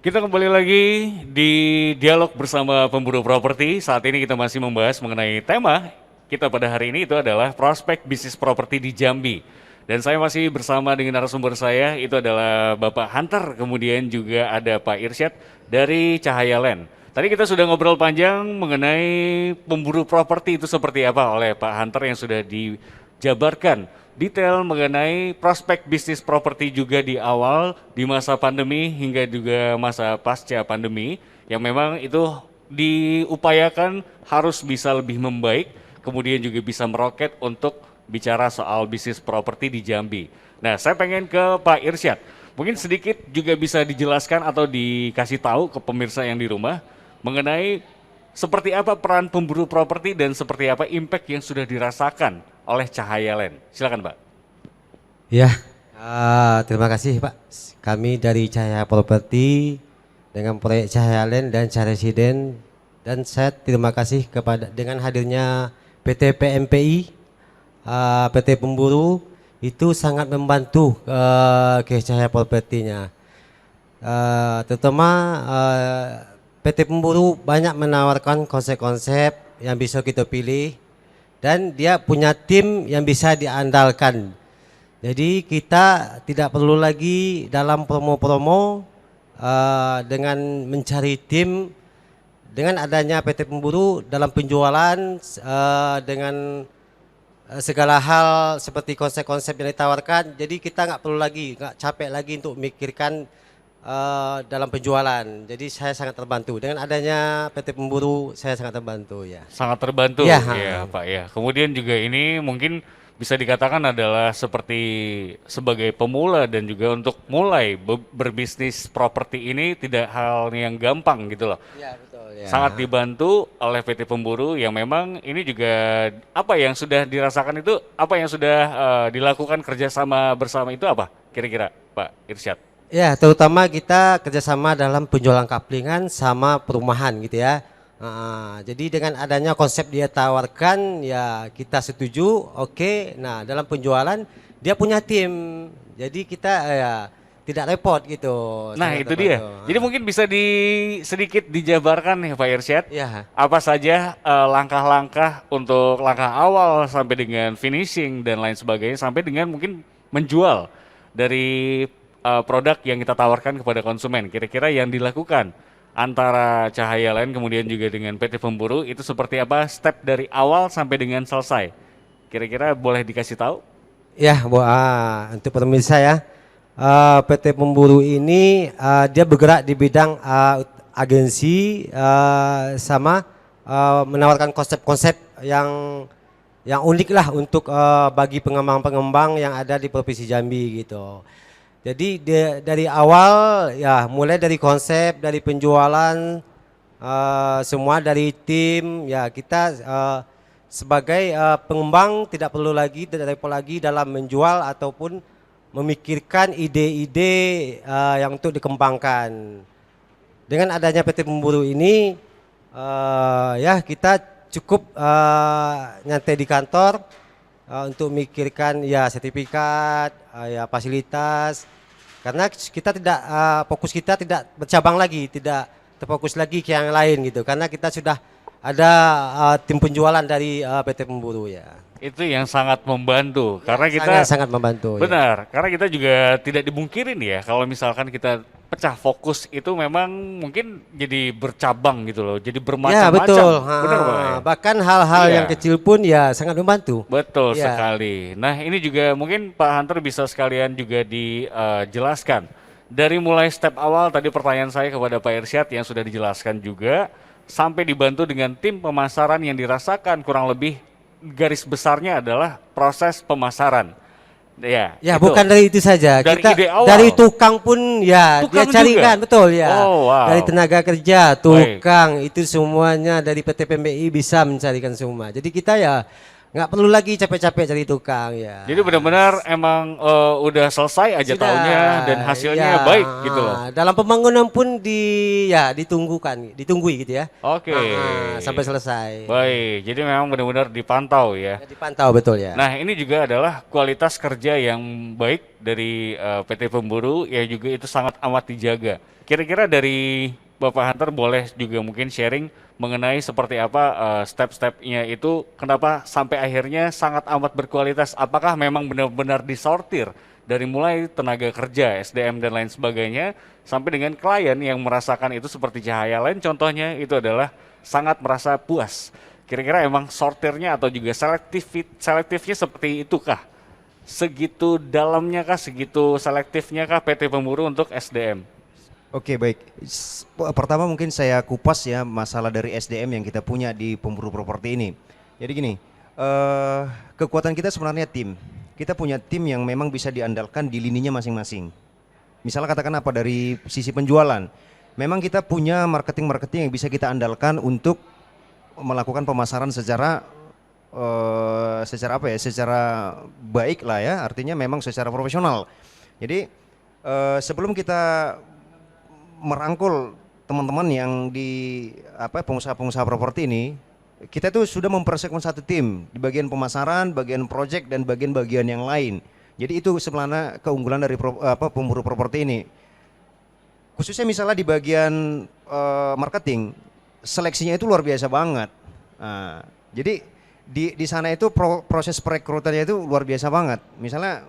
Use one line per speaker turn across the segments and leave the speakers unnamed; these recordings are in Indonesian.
Kita kembali lagi di dialog bersama pemburu properti. Saat ini kita masih membahas mengenai tema kita pada hari ini itu adalah prospek bisnis properti di Jambi. Dan saya masih bersama dengan narasumber saya, itu adalah Bapak Hunter, kemudian juga ada Pak Irsyad dari Cahaya Land. Tadi kita sudah ngobrol panjang mengenai pemburu properti itu seperti apa oleh Pak Hunter yang sudah dijabarkan detail mengenai prospek bisnis properti juga di awal, di masa pandemi hingga juga masa pasca pandemi yang memang itu diupayakan harus bisa lebih membaik, kemudian juga bisa meroket untuk bicara soal bisnis properti di Jambi. Nah, saya pengen ke Pak Irsyad. Mungkin sedikit juga bisa dijelaskan atau dikasih tahu ke pemirsa yang di rumah mengenai seperti apa peran pemburu properti dan seperti apa impact yang sudah dirasakan oleh Cahaya Land. Silakan, Pak.
Ya, terima kasih Pak. Kami dari Cahaya Properti dengan proyek Cahaya Land dan Cahaya Residen, dan saya terima kasih kepada dengan hadirnya PT PMPI, PT Pemburu itu sangat membantu ke Cahaya Propertinya. Terutama PT Pemburu banyak menawarkan konsep-konsep yang bisa kita pilih dan dia punya tim yang bisa diandalkan. Jadi kita tidak perlu lagi dalam promo-promo dengan mencari tim. Dengan adanya PT Pemburu dalam penjualan dengan segala hal seperti konsep-konsep yang ditawarkan, jadi kita nggak perlu lagi, nggak capek lagi untuk memikirkan dalam penjualan. Jadi saya sangat terbantu dengan adanya PT Pemburu, saya sangat terbantu ya.
Sangat terbantu
ya,
ya Pak ya. Kemudian juga ini mungkin bisa dikatakan adalah seperti sebagai pemula dan juga untuk mulai berbisnis properti ini tidak hal yang gampang gitu loh.
Ya, betul, ya.
Sangat dibantu oleh PT Pemburu yang memang ini juga apa yang sudah dirasakan itu, apa yang sudah dilakukan kerjasama bersama itu apa kira-kira Pak Irsyad?
Ya, terutama kita kerjasama dalam penjualan kaplingan sama perumahan gitu ya. Jadi dengan adanya konsep dia tawarkan ya kita setuju, oke. Nah, dalam penjualan dia punya tim, jadi kita ya tidak repot gitu.
Nah itu dia. Jadi mungkin bisa sedikit dijabarkan nih Pak Irsyad.
Ya.
Apa saja langkah-langkah untuk langkah awal sampai dengan finishing dan lain sebagainya sampai dengan mungkin menjual dari produk yang kita tawarkan kepada konsumen. Kira-kira yang dilakukan antara Cahaya Land kemudian juga dengan PT Pemburu itu seperti apa step dari awal sampai dengan selesai? Kira-kira boleh dikasih tahu?
Ya, untuk pemirsa ya, PT Pemburu ini dia bergerak di bidang agensi sama menawarkan konsep-konsep yang unik lah untuk bagi pengembang-pengembang yang ada di Provinsi Jambi gitu. Jadi dari awal ya mulai dari konsep, dari penjualan, semua dari tim ya kita sebagai pengembang tidak perlu lagi dalam menjual ataupun memikirkan ide-ide yang untuk dikembangkan. Dengan adanya PT Pemburu ini ya kita cukup nyantai di kantor untuk memikirkan ya sertifikat, ya fasilitas. Karena kita tidak fokus kita tidak bercabang lagi, tidak terfokus lagi ke yang lain gitu. Karena kita sudah ada tim penjualan dari PT Pemburu ya.
Itu yang sangat membantu
Ya,
karena kita
sangat membantu.
benar, karena kita juga tidak dimungkirin ya kalau misalkan kita pecah fokus itu memang mungkin jadi bercabang gitu loh, jadi
Ya
bermacam-macam.
betul.
Benar Pak ya?
Bahkan hal-hal
Iya.
yang kecil pun ya sangat membantu.
Betul
Ya.
sekali. Nah ini juga mungkin Pak Hunter bisa sekalian juga dijelaskan dari mulai step awal tadi pertanyaan saya kepada Pak Irsyad yang sudah dijelaskan juga sampai dibantu dengan tim pemasaran yang dirasakan kurang lebih garis besarnya adalah proses pemasaran. Ya,
Ya
itu.
bukan dari itu saja.
Dari
Kita
ide awal.
dari tukang pun ya
Tukang
dia carikan
juga?
betul ya.
Oh, wow.
Dari tenaga kerja, tukang itu semuanya dari PT PMBI bisa mencarikan semua. Jadi kita ya nggak perlu lagi capek-capek cari tukang ya.
Jadi benar-benar emang udah selesai aja
Sudah,
tahunnya dan hasilnya
ya.
baik gitu loh.
Dalam pembangunan pun ditunggui gitu ya.
Oke.
Sampai selesai.
Baik, jadi memang benar-benar dipantau ya.
Ya, dipantau betul ya.
Nah, ini juga adalah kualitas kerja yang baik dari PT Pemburu yang juga itu sangat amat dijaga. Kira-kira dari Bapak Hunter boleh juga mungkin sharing mengenai seperti apa step-stepnya itu, kenapa sampai akhirnya sangat amat berkualitas? Apakah memang benar-benar disortir dari mulai tenaga kerja, SDM dan lain sebagainya, sampai dengan klien yang merasakan itu seperti Cahaya Lain contohnya itu adalah sangat merasa puas. Kira-kira emang sortirnya atau juga selektifnya seperti itu kah? Segitu dalamnya kah, segitu selektifnya kah PT Pemburu untuk SDM?
Oke, baik. Pertama mungkin saya kupas ya masalah dari SDM yang kita punya di pemburu properti ini. Jadi gini, kekuatan kita sebenarnya tim. Kita punya tim yang memang bisa diandalkan di lininya masing-masing. Misalnya katakan apa dari sisi penjualan, memang kita punya marketing yang bisa kita andalkan untuk melakukan pemasaran secara secara baik lah ya, artinya memang secara profesional. Jadi sebelum kita merangkul teman-teman yang di pengusaha-pengusaha properti ini, kita tuh sudah mempersiapkan satu tim di bagian pemasaran, bagian project dan bagian-bagian yang lain. Jadi itu sebenarnya keunggulan dari pemburu properti ini. Khususnya misalnya di bagian marketing, seleksinya itu luar biasa banget. Nah, jadi di sana itu proses perekrutannya itu luar biasa banget. Misalnya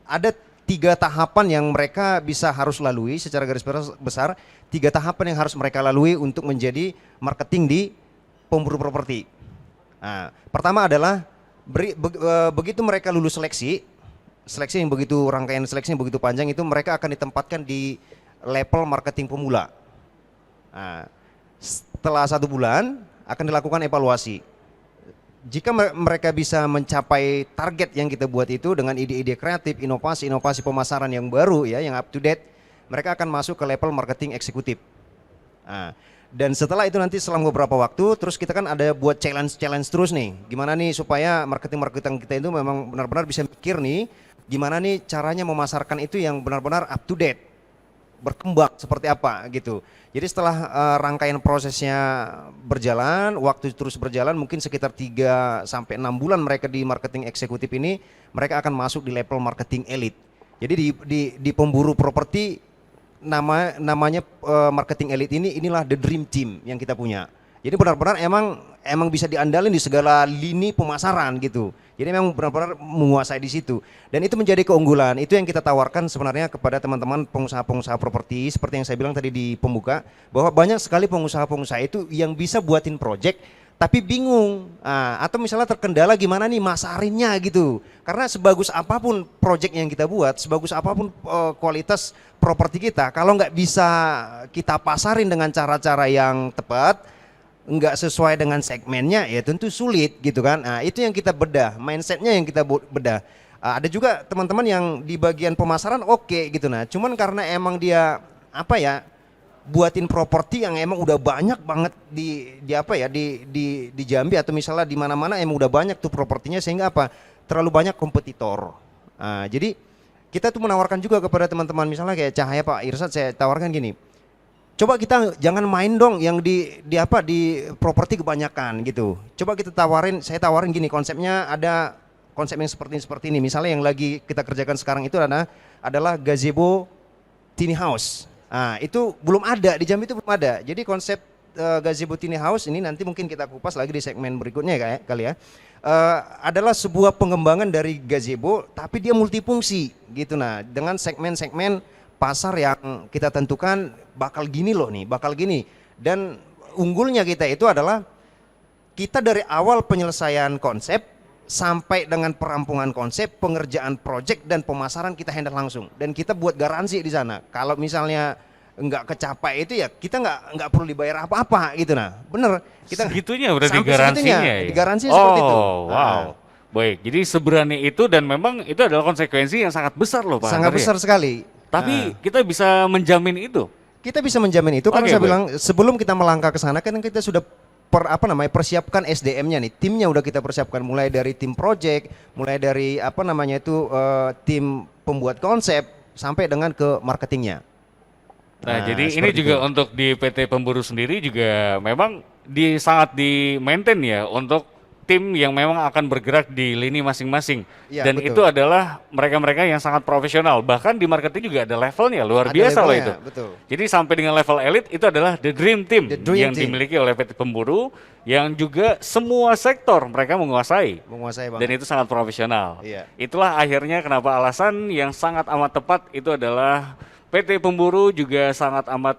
ada 3 tahapan yang mereka harus lalui secara garis besar. 3 tahapan yang harus mereka lalui untuk menjadi marketing di pemburu properti. Nah, pertama adalah begitu mereka lulus seleksi yang begitu, rangkaian seleksi yang begitu panjang itu, mereka akan ditempatkan di level marketing pemula. Nah, setelah 1 bulan akan dilakukan evaluasi. Jika mereka bisa mencapai target yang kita buat itu dengan ide-ide kreatif, inovasi pemasaran yang baru ya, yang up to date, mereka akan masuk ke level marketing eksekutif. Nah, dan setelah itu nanti selang beberapa waktu, terus kita kan ada buat challenge terus nih. Gimana nih supaya marketing kita itu memang benar-benar bisa mikir nih, gimana nih caranya memasarkan itu yang benar-benar up to date, berkembang seperti apa gitu. Jadi setelah rangkaian prosesnya berjalan, waktu terus berjalan, mungkin sekitar 3 sampai 6 bulan mereka di marketing eksekutif ini, mereka akan masuk di level marketing elite. Jadi di pemburu properti namanya marketing elite inilah the dream team yang kita punya. Jadi benar-benar emang bisa diandalin di segala lini pemasaran gitu. Jadi memang benar-benar menguasai di situ. Dan itu menjadi keunggulan. Itu yang kita tawarkan sebenarnya kepada teman-teman pengusaha-pengusaha properti, seperti yang saya bilang tadi di pembuka, bahwa banyak sekali pengusaha-pengusaha itu yang bisa buatin project tapi bingung. Atau misalnya terkendala gimana nih masarinnya gitu. Karena sebagus apapun project yang kita buat, sebagus apapun kualitas properti kita, kalau nggak bisa kita pasarin dengan cara-cara yang tepat, nggak sesuai dengan segmennya, ya tentu sulit gitu kan. Nah, itu yang kita bedah, mindsetnya yang kita bedah. Ada juga teman-teman yang di bagian pemasaran oke gitu, nah cuman karena emang dia buatin properti yang emang udah banyak banget di Jambi atau misalnya di mana-mana emang udah banyak tuh propertinya, sehingga terlalu banyak kompetitor. Jadi kita tuh menawarkan juga kepada teman-teman, misalnya kayak Cahaya, Pak Irsad, saya tawarkan gini, coba kita jangan main dong yang di properti kebanyakan gitu. Coba saya tawarin gini, konsepnya ada konsep yang seperti ini. Misalnya yang lagi kita kerjakan sekarang itu adalah gazebo tiny house. Nah, itu belum ada di Jambi, itu belum ada. Jadi konsep gazebo tiny house ini nanti mungkin kita kupas lagi di segmen berikutnya kali ya. Adalah sebuah pengembangan dari gazebo tapi dia multifungsi gitu, nah dengan segmen-segmen pasar yang kita tentukan bakal gini loh nih, bakal gini. Dan unggulnya kita itu adalah kita dari awal penyelesaian konsep sampai dengan perampungan konsep, pengerjaan project dan pemasaran kita handle langsung. Dan kita buat garansi di sana. Kalau misalnya nggak kecapai itu ya kita nggak perlu dibayar apa-apa gitu, nah. Bener. Kita
segitunya berarti garansinya ya?
Digaransinya seperti itu.
Wow. Baik, jadi seberani itu, dan memang itu adalah konsekuensi yang sangat besar loh Pak.
Sangat besar sekali.
Tapi kita bisa menjamin itu.
Kita bisa menjamin itu karena saya bilang sebelum kita melangkah ke sana kan kita sudah persiapkan SDM-nya nih, timnya udah kita persiapkan mulai dari tim project, mulai dari tim pembuat konsep sampai dengan ke marketingnya.
Nah, jadi ini
seperti
juga
itu.
untuk di PT Pemburu sendiri juga memang sangat di-maintain ya untuk tim yang memang akan bergerak di lini masing-masing.
Iya,
Dan
betul.
itu adalah mereka-mereka yang sangat profesional. Bahkan di marketing juga ada levelnya, luar
Ada
biasa loh
levelnya,
itu.
betul.
Jadi sampai dengan level elit itu adalah the dream team
The dream
yang
team.
dimiliki oleh PT Pemburu yang juga semua sektor mereka menguasai.
Menguasai banget.
Dan itu sangat profesional.
Iya.
Itulah akhirnya kenapa alasan yang sangat amat tepat itu adalah PT Pemburu juga sangat amat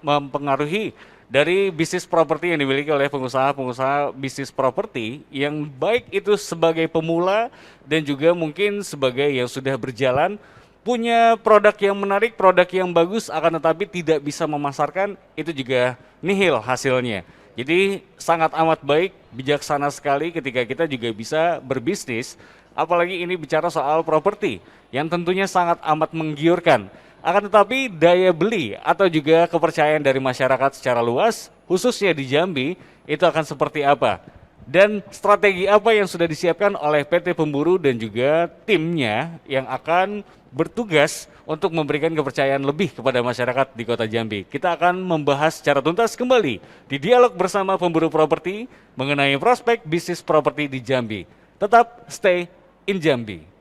mempengaruhi dari bisnis properti yang dimiliki oleh pengusaha-pengusaha bisnis properti yang baik itu sebagai pemula dan juga mungkin sebagai yang sudah berjalan punya produk yang menarik, produk yang bagus akan tetapi tidak bisa memasarkan, itu juga nihil hasilnya. Jadi sangat amat baik, bijaksana sekali ketika kita juga bisa berbisnis, apalagi ini bicara soal properti yang tentunya sangat amat menggiurkan. Akan tetapi daya beli atau juga kepercayaan dari masyarakat secara luas, khususnya di Jambi, itu akan seperti apa? Dan strategi apa yang sudah disiapkan oleh PT Pemburu dan juga timnya yang akan bertugas untuk memberikan kepercayaan lebih kepada masyarakat di Kota Jambi. Kita akan membahas secara tuntas kembali di dialog bersama pemburu properti mengenai prospek bisnis properti di Jambi. Tetap stay in Jambi.